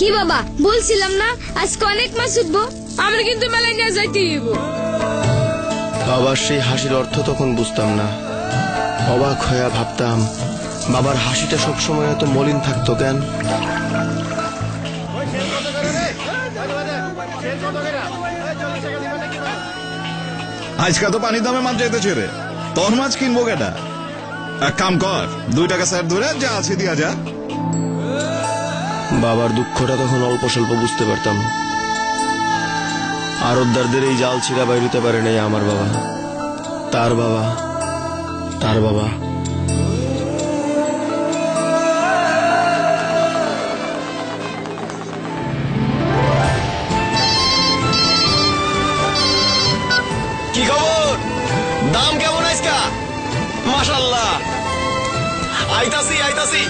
কি বাবা বলছিলাম না আজকে অনেক মাছ উঠবো, আমরা কিন্তু মেলায় নিয়ে যাইতে হইব। বাবার সেই হাসির অর্থ তখন বুঝতাম না। অবাক হয়ে ভাবতাম বাবার হাসিটা সবসময় এত মলিন থাকতো কেন। আজকে তো পানির দামে মাছ যাইতেছে রে, তোর মাছ কিনবো কেটা? এক কাম কর, 2 টাকা স্যার ধরে যা আছে দিয়া যা। বাবার দুঃখটা তখন অল্প স্বল্প বুঝতে পারতাম। আরতদারদের এই জাল ছিঁড়া বাইরিতে পারে নাই আমার বাবা, তার বাবা, তার বাবা। কি খবর? দাম কেমন আজকা? মাশাআল্লাহ, আইতাছি আইতাছি।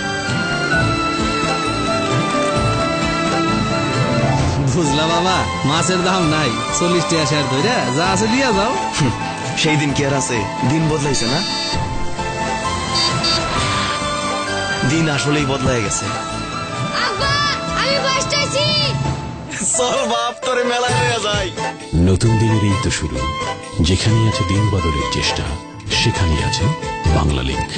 বুঝলা বাবা, মাছের দাম নাই, 40 টাকা শেয়ার ধরে যা আছে দিয়া যাও। সেই দিন কি আর আছে? দিন বদলাইছে না? দিন আসলেই বদলাই গেছে। আব্বা আমি বসতেছি। চল বাপ তোরে মেলায় নিয়ে যাই। নতুন দিনের এই তো শুরু, যেখানে আছে দিন বদলের চেষ্টা, সেখানে আছে বাংলা লিংক।